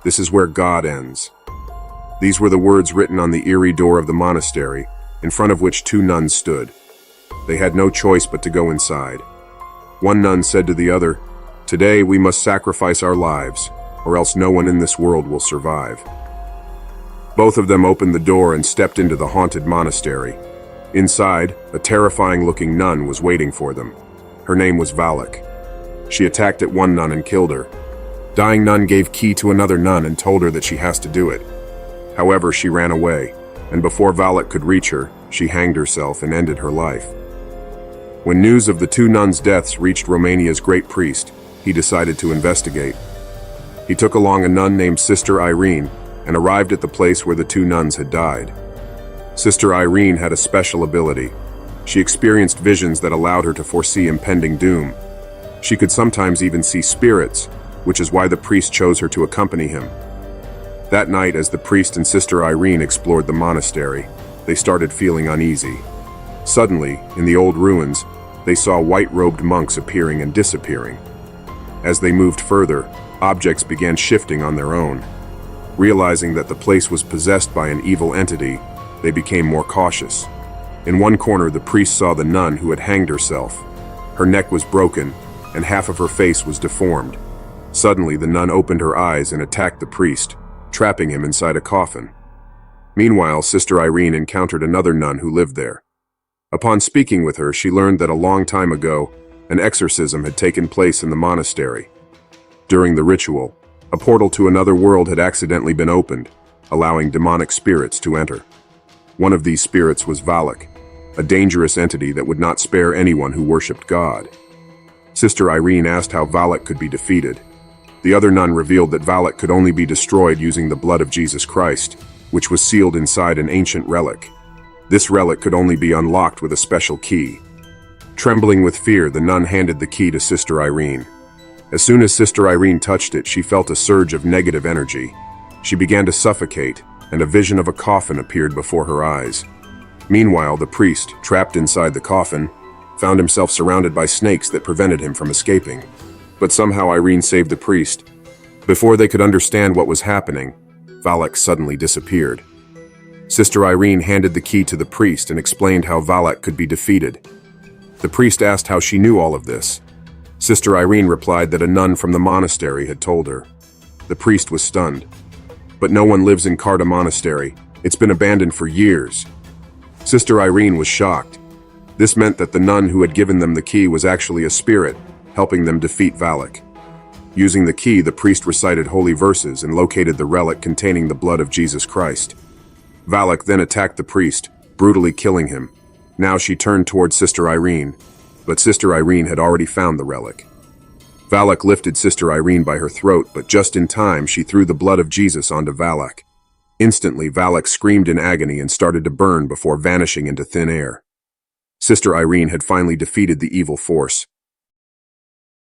This is where God ends." These were the words written on the eerie door of the monastery, in front of which two nuns stood. They had no choice but to go inside. One nun said to the other, "Today we must sacrifice our lives, or else no one in this world will survive." Both of them opened the door and stepped into the haunted monastery. Inside, a terrifying-looking nun was waiting for them. Her name was Valak. She attacked at one nun and killed her. Dying nun gave key to another nun and told her that she has to do it. However, she ran away, and before Valak could reach her, she hanged herself and ended her life. When news of the two nuns' deaths reached Romania's great priest, he decided to investigate. He took along a nun named Sister Irene and arrived at the place where the two nuns had died. Sister Irene had a special ability. She experienced visions that allowed her to foresee impending doom. She could sometimes even see spirits, which is why the priest chose her to accompany him. That night, as the priest and Sister Irene explored the monastery, they started feeling uneasy. Suddenly, in the old ruins, they saw white-robed monks appearing and disappearing. As they moved further, objects began shifting on their own. Realizing that the place was possessed by an evil entity, they became more cautious. In one corner, the priest saw the nun who had hanged herself. Her neck was broken, and half of her face was deformed. Suddenly, the nun opened her eyes and attacked the priest, trapping him inside a coffin. Meanwhile, Sister Irene encountered another nun who lived there. Upon speaking with her, she learned that a long time ago, an exorcism had taken place in the monastery. During the ritual, a portal to another world had accidentally been opened, allowing demonic spirits to enter. One of these spirits was Valak, a dangerous entity that would not spare anyone who worshipped God. Sister Irene asked how Valak could be defeated. The other nun revealed that Valak could only be destroyed using the blood of Jesus Christ, which was sealed inside an ancient relic. This relic could only be unlocked with a special key. Trembling with fear, the nun handed the key to Sister Irene. As soon as Sister Irene touched it, she felt a surge of negative energy. She began to suffocate, and a vision of a coffin appeared before her eyes. Meanwhile, the priest, trapped inside the coffin, found himself surrounded by snakes that prevented him from escaping. But somehow Irene saved the priest. Before they could understand what was happening, Valak suddenly disappeared. Sister Irene handed the key to the priest and explained how Valak could be defeated. The priest asked how she knew all of this. Sister Irene replied that a nun from the monastery had told her. The priest was stunned. But no one lives in Karta Monastery. It's been abandoned for years. Sister Irene was shocked. This meant that the nun who had given them the key was actually a spirit, helping them defeat Valak. Using the key, the priest recited holy verses and located the relic containing the blood of Jesus Christ. Valak then attacked the priest, brutally killing him. Now she turned toward Sister Irene, but Sister Irene had already found the relic. Valak lifted Sister Irene by her throat, but just in time she threw the blood of Jesus onto Valak. Instantly, Valak screamed in agony and started to burn before vanishing into thin air. Sister Irene had finally defeated the evil force,